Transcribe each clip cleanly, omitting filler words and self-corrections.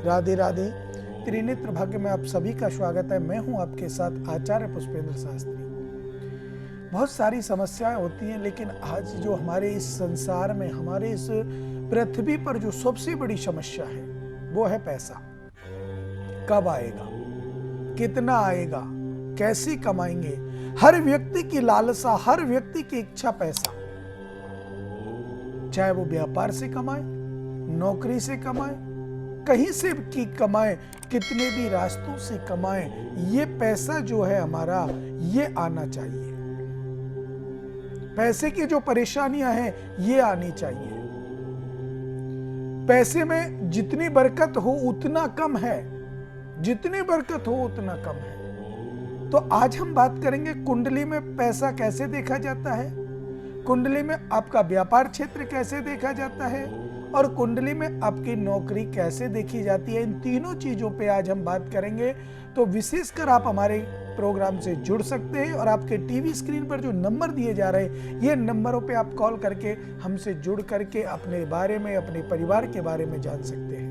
राधे राधे। त्रिनेत्र भाग्य में आप सभी का स्वागत है। मैं हूं आपके साथ आचार्य पुष्पेंद्र शास्त्री। बहुत सारी समस्याएं होती हैं, लेकिन आज जो हमारे इस संसार में, हमारे इस पृथ्वी पर जो सबसे बड़ी समस्या है वो है पैसा। कब आएगा, कितना आएगा, कैसे कमाएंगे। हर व्यक्ति की लालसा, हर व्यक्ति की इच्छा पैसा। चाहे वो व्यापार से कमाए, नौकरी से कमाए, कहीं से की कमाए, कितने भी रास्तों से कमाए, ये पैसा जो है हमारा, ये आना चाहिए। पैसे की जो परेशानियां हैं ये आनी चाहिए। पैसे में जितनी बरकत हो उतना कम है, जितनी बरकत हो उतना कम है। तो आज हम बात करेंगे कुंडली में पैसा कैसे देखा जाता है, कुंडली में आपका व्यापार क्षेत्र कैसे देखा जाता है, और कुंडली में आपकी नौकरी कैसे देखी जाती है। इन तीनों चीजों पे आज हम बात करेंगे। तो विशेषकर आप हमारे प्रोग्राम से जुड़ सकते हैं और आपके टीवी स्क्रीन पर जो नंबर दिए जा रहे हैं, ये नंबरों पे आप कॉल करके हमसे जुड़ करके अपने बारे में, अपने परिवार के बारे में जान सकते हैं।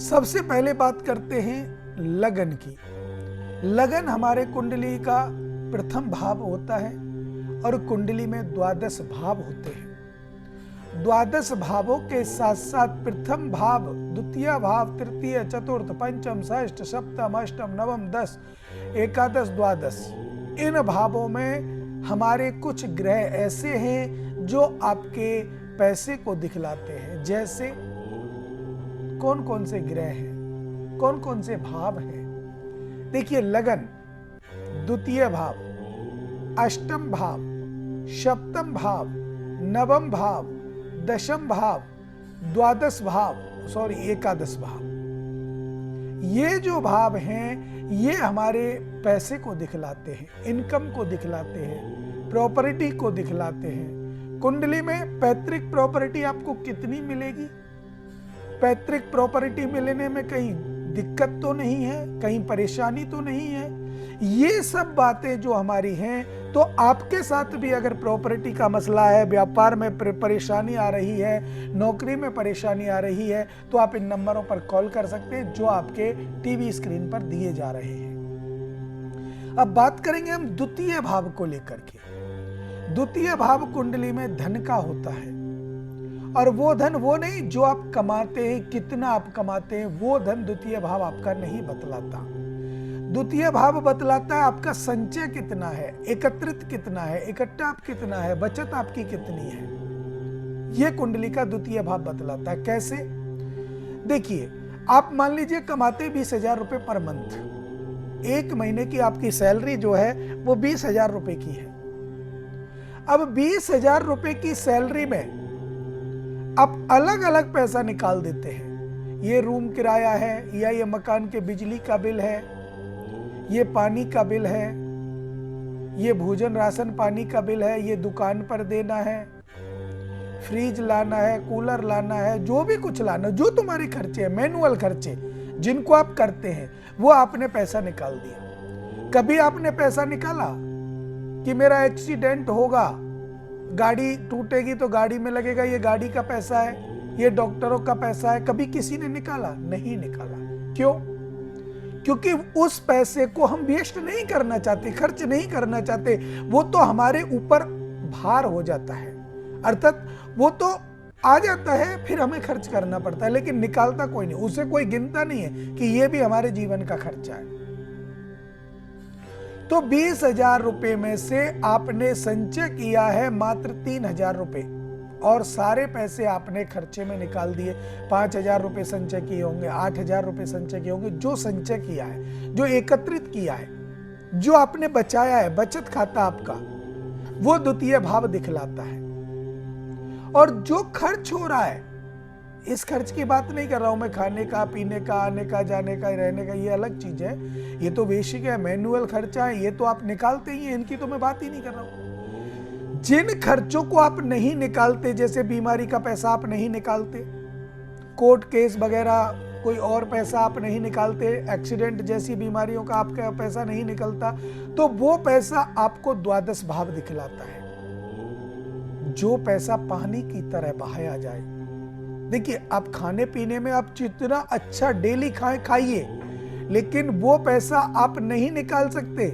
सबसे पहले बात करते हैं लगन की। लगन हमारे कुंडली का प्रथम भाव होता है और कुंडली में 12 भाव होते हैं। 12 भावों के साथ साथ प्रथम भाव, द्वितीय भाव, तृतीय, चतुर्थ, पंचम, षष्ठ, सप्तम, अष्टम, नवम, 10, एकादश, द्वादश, इन भावों में हमारे कुछ ग्रह ऐसे हैं जो आपके पैसे को दिखलाते हैं। जैसे कौन कौन से ग्रह हैं, कौन कौन से भाव हैं। देखिए, लगन द्वितीय भाव, अष्टम भाव, सप्तम भाव, नवम भाव, दशम भाव, द्वादश भाव, एकादश भाव, ये जो भाव हैं ये हमारे पैसे को दिखलाते हैं, इनकम को दिखलाते हैं, प्रॉपर्टी को दिखलाते हैं। कुंडली में पैतृक प्रॉपर्टी आपको कितनी मिलेगी, पैतृक प्रॉपर्टी मिलने में कहीं दिक्कत तो नहीं है, कहीं परेशानी तो नहीं है, ये सब बातें जो हमारी हैं। तो आपके साथ भी अगर प्रॉपर्टी का मसला है, व्यापार में परेशानी आ रही है, नौकरी में परेशानी आ रही है, तो आप इन नंबरों पर कॉल कर सकते हैं जो आपके टीवी स्क्रीन पर दिए जा रहे हैं। अब बात करेंगे हम द्वितीय भाव को लेकर के। द्वितीय भाव कुंडली में धन का होता है, और वो धन वो नहीं जो आप कमाते हैं, कितना आप कमाते हैं, वो धन द्वितीय भाव आपका नहीं बतलाता। द्वितीय भाव बतलाता है आपका संचय कितना है, एकत्रित कितना है, इकट्ठा आप कितना है, बचत आपकी कितनी है, यह कुंडली का द्वितीय भाव बतलाता है। कैसे? देखिए, आप मान लीजिए कमाते 20,000 रुपए पर मंथ, एक महीने की आपकी सैलरी जो है वो 20,000 रुपए की है। अब 20,000 रुपए की सैलरी में आप अलग अलग पैसा निकाल देते हैं। ये रूम किराया है, या ये मकान के बिजली का बिल है, ये पानी का बिल है, ये भोजन राशन पानी का बिल है, ये दुकान पर देना है, फ्रिज लाना है, कूलर लाना है, जो भी कुछ लाना, जो तुम्हारे खर्चे हैं, मैनुअल खर्चे जिनको आप करते हैं, वो आपने पैसा निकाल दिया। कभी आपने पैसा निकाला कि मेरा एक्सीडेंट होगा, गाड़ी टूटेगी तो गाड़ी में लगेगा, ये गाड़ी का पैसा है, ये डॉक्टरों का पैसा है, कभी किसी ने निकाला? नहीं निकाला। क्यों? क्योंकि उस पैसे को हम वेस्ट नहीं करना चाहते, खर्च नहीं करना चाहते। वो तो हमारे ऊपर भार हो जाता है, अर्थात वो तो आ जाता है, फिर हमें खर्च करना पड़ता है, लेकिन निकालता कोई नहीं, उसे कोई गिनता नहीं है कि ये भी हमारे जीवन का खर्चा है। तो 20,000 रुपए में से आपने संचय किया है मात्र 3,000 रुपए, और सारे पैसे आपने खर्चे में निकाल दिए। 5,000 रुपए संचय किए होंगे, 8,000 रुपए संचय किए होंगे। जो संचय किया है, जो एकत्रित किया है, जो आपने बचाया है, बचत खाता आपका, वो द्वितीय भाव दिखलाता है। और जो खर्च हो रहा है, इस खर्च की बात नहीं कर रहा हूं मैं, खाने का, पीने का, आने का, जाने का, रहने का, ये अलग चीज है, ये तो बेसिक है, मैनुअल खर्चा है, ये तो आप निकालते ही हैं, इनकी तो मैं बात ही नहीं कर रहा हूं। जिन खर्चों को आप नहीं निकालते, जैसे बीमारी का पैसा आप नहीं निकालते, कोर्ट केस वगैरह कोई और पैसा आप नहीं निकालते, एक्सीडेंट जैसी बीमारियों का आपका पैसा नहीं निकलता, तो वो पैसा आपको 12 भाव दिखलाता है। जो पैसा पानी की तरह बहाया जाए, देखिए, आप खाने पीने में आप जितना अच्छा डेली खाइए, लेकिन वो पैसा आप नहीं निकाल सकते।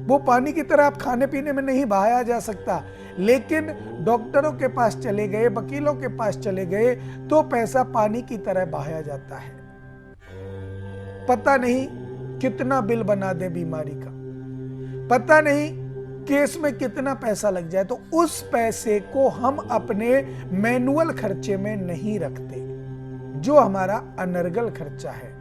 वो पानी की तरह आप खाने पीने में नहीं बहाया जा सकता। लेकिन डॉक्टरों के पास चले गए, वकीलों के पास चले गए, तो पैसा पानी की तरह बहाया जाता है। पता नहीं कितना बिल बना दे बीमारी का, पता नहीं केस में कितना पैसा लग जाए, तो उस पैसे को हम अपने मैनुअल खर्चे में नहीं रखते, जो हमारा अनर्गल खर्चा है,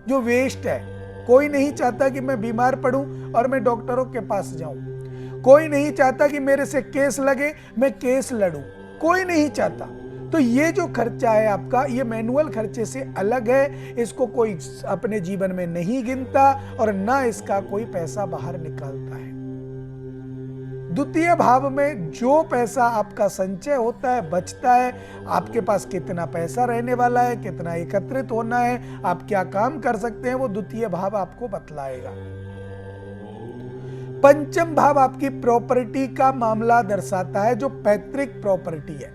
जो वेस्ट है। कोई नहीं चाहता कि मैं बीमार पड़ूं और मैं डॉक्टरों के पास जाऊं। कोई नहीं चाहता कि मेरे से केस लगे, मैं केस लड़ूं। कोई नहीं चाहता। तो ये जो खर्चा है आपका, ये मैनुअल खर्चे से अलग है। इसको कोई अपने जीवन में नहीं गिनता और ना इसका कोई पैसा बाहर निकालता है। द्वितीय भाव में जो पैसा आपका संचय होता है, बचता है, आपके पास कितना पैसा रहने वाला है, कितना एकत्रित होना है, आप क्या काम कर सकते हैं, वो द्वितीय भाव आपको बतलाएगा। पंचम भाव आपकी प्रॉपर्टी का मामला दर्शाता है, जो पैतृक प्रॉपर्टी है।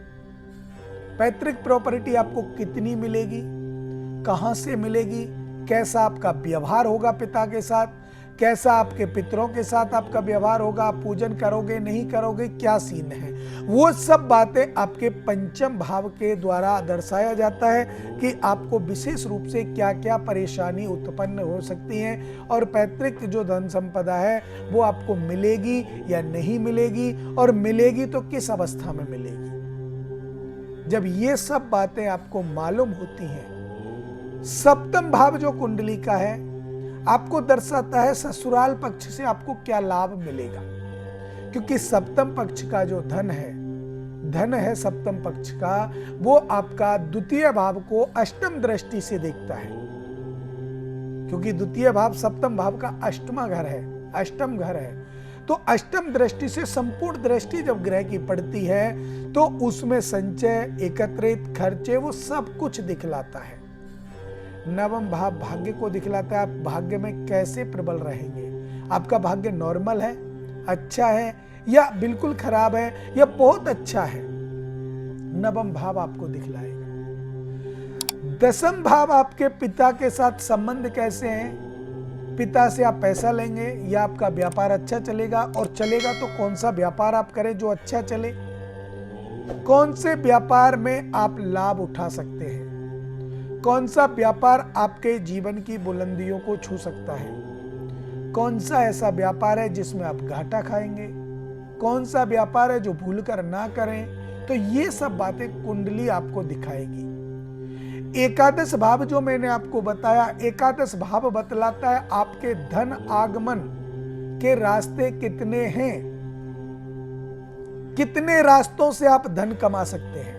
पैतृक प्रॉपर्टी आपको कितनी मिलेगी, कहां से मिलेगी, कैसा आपका व्यवहार होगा पिता के साथ, कैसा आपके पितरों के साथ आपका व्यवहार होगा, आप पूजन करोगे नहीं करोगे, क्या सीन है, वो सब बातें आपके पंचम भाव के द्वारा दर्शाया जाता है कि आपको विशेष रूप से क्या क्या परेशानी उत्पन्न हो सकती हैं और पैतृक जो धन संपदा है वो आपको मिलेगी या नहीं मिलेगी, और मिलेगी तो किस अवस्था में मिलेगी। जब ये सब बातें आपको मालूम होती हैं, सप्तम भाव जो कुंडली का है आपको दर्शाता है ससुराल पक्ष से आपको क्या लाभ मिलेगा, क्योंकि सप्तम पक्ष का जो धन है सप्तम पक्ष का, वो आपका द्वितीय भाव को अष्टम दृष्टि से देखता है, क्योंकि द्वितीय भाव सप्तम भाव का अष्टम घर है। तो अष्टम दृष्टि से संपूर्ण दृष्टि जब ग्रह की पड़ती है तो उसमें संचय, एकत्रित खर्चे, वो सब कुछ दिखलाता है। नवम भाव भाग्य को दिखलाता है, आप भाग्य में कैसे प्रबल रहेंगे, आपका भाग्य नॉर्मल है, अच्छा है, या बिल्कुल खराब है, या बहुत अच्छा है, नवम भाव आपको दिखलाएगा। दसम भाव आपके पिता के साथ संबंध कैसे हैं, पिता से आप पैसा लेंगे या आपका व्यापार अच्छा चलेगा, और चलेगा तो कौन सा व्यापार आप करें जो अच्छा चले, कौन से व्यापार में आप लाभ उठा सकते हैं, कौन सा व्यापार आपके जीवन की बुलंदियों को छू सकता है, कौन सा ऐसा व्यापार है जिसमें आप घाटा खाएंगे, कौन सा व्यापार है जो भूलकर ना करें। तो ये सब बातें कुंडली आपको दिखाएगी। एकादश भाव जो मैंने आपको बताया, एकादश भाव बतलाता है आपके धन आगमन के रास्ते कितने हैं, कितने रास्तों से आप धन कमा सकते हैं,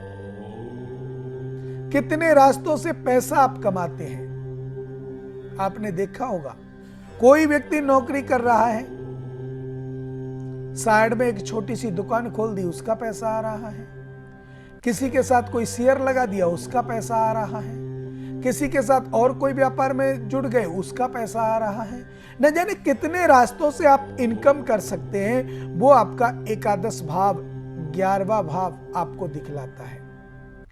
कितने रास्तों से पैसा आप कमाते हैं। आपने देखा होगा कोई व्यक्ति नौकरी कर रहा है, साइड में एक छोटी सी दुकान खोल दी, उसका पैसा आ रहा है, किसी के साथ कोई शेयर लगा दिया, उसका पैसा आ रहा है, किसी के साथ और कोई व्यापार में जुड़ गए, उसका पैसा आ रहा है। न जाने कितने रास्तों से आप इनकम कर सकते हैं, वो आपका एकादश भाव 11वां भाव आपको दिखलाता है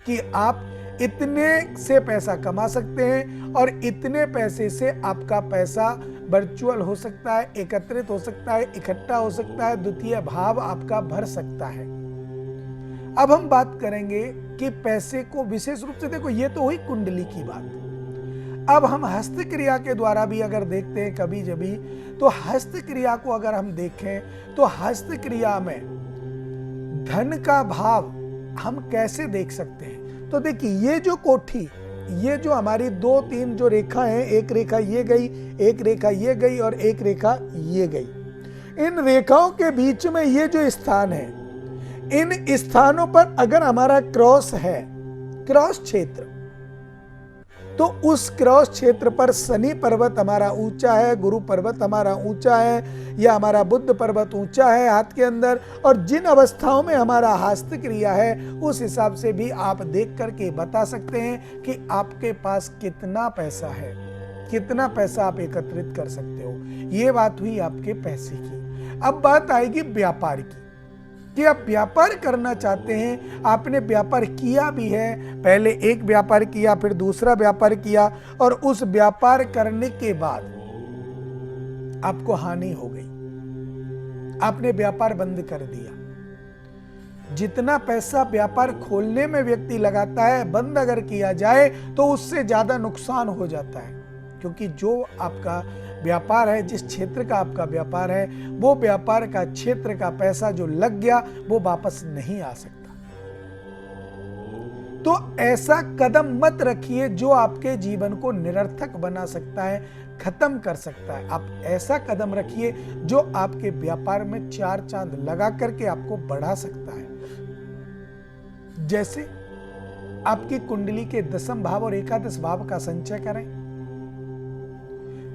कि आप इतने से पैसा कमा सकते हैं और इतने पैसे से आपका पैसा वर्चुअल हो सकता है, एकत्रित हो सकता है, इकट्ठा हो सकता है, द्वितीय भाव आपका भर सकता है। अब हम बात करेंगे कि पैसे को विशेष रूप से, देखो ये तो हुई कुंडली की बात। अब हम हस्त क्रिया के द्वारा भी अगर देखते हैं कभी जभी, तो हस्त क्रिया को अगर हम देखें तो हस्त क्रिया में धन का भाव हम कैसे देख सकते हैं। तो देखिए, ये जो कोठी, ये जो हमारी 2-3 जो रेखा है, एक रेखा ये गई, एक रेखा ये गई और एक रेखा ये गई, इन रेखाओं के बीच में ये जो स्थान है, इन स्थानों पर अगर हमारा क्रॉस है, क्रॉस क्षेत्र, तो उस क्रॉस क्षेत्र पर शनि पर्वत हमारा ऊंचा है, गुरु पर्वत हमारा ऊंचा है, या हमारा बुध पर्वत ऊंचा है हाथ के अंदर, और जिन अवस्थाओं में हमारा हस्त क्रिया है उस हिसाब से भी आप देख करके बता सकते हैं कि आपके पास कितना पैसा है, कितना पैसा आप एकत्रित कर सकते हो। ये बात हुई आपके पैसे की। अब बात आएगी व्यापार की। कि आप व्यापार करना चाहते हैं, आपने व्यापार किया भी है, पहले एक व्यापार किया, फिर दूसरा व्यापार किया, और उस व्यापार करने के बाद आपको हानि हो गई, आपने व्यापार बंद कर दिया। जितना पैसा व्यापार खोलने में व्यक्ति लगाता है, बंद अगर किया जाए तो उससे ज्यादा नुकसान हो जाता है, क्योंकि जो आपका व्यापार है, जिस क्षेत्र का आपका व्यापार है, वो व्यापार का क्षेत्र का पैसा जो लग गया वो वापस नहीं आ सकता। तो ऐसा कदम मत रखिए जो आपके जीवन को निरर्थक बना सकता है, खत्म कर सकता है। आप ऐसा कदम रखिए जो आपके व्यापार में चार चांद लगा करके आपको बढ़ा सकता है। जैसे आपकी कुंडली के 10वें भाव और 11वें भाव का संचय करें,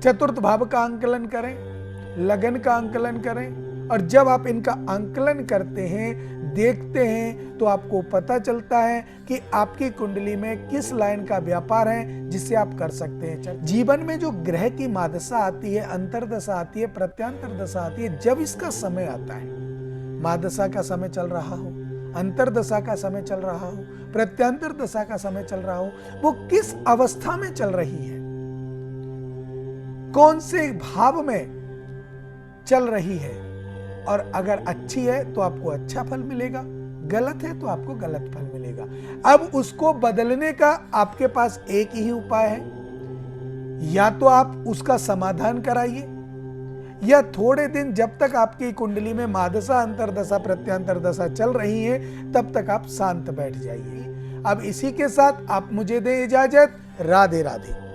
चतुर्थ भाव का आंकलन करें, लगन का आंकलन करें, और जब आप इनका आंकलन करते हैं, देखते हैं, तो आपको पता चलता है कि आपकी कुंडली में किस लाइन का व्यापार है जिससे आप कर सकते हैं। जीवन में जो ग्रह की महादशा आती है, अंतरदशा आती है, प्रत्यांतर दशा आती है, जब इसका समय आता है, महादशा का समय चल रहा हो, अंतरदशा का समय चल रहा हो, प्रत्यांतर दशा का समय चल रहा हो, वो किस अवस्था में चल रही है, कौन से भाव में चल रही है, और अगर अच्छी है तो आपको अच्छा फल मिलेगा, गलत है तो आपको गलत फल मिलेगा। अब उसको बदलने का आपके पास एक ही उपाय है, या तो आप उसका समाधान कराइए, या थोड़े दिन जब तक आपकी कुंडली में महादशा, अंतरदशा, प्रत्यांतर दशा चल रही है, तब तक आप शांत बैठ जाइए। अब इसी के साथ आप मुझे दें इजाजत। राधे राधे।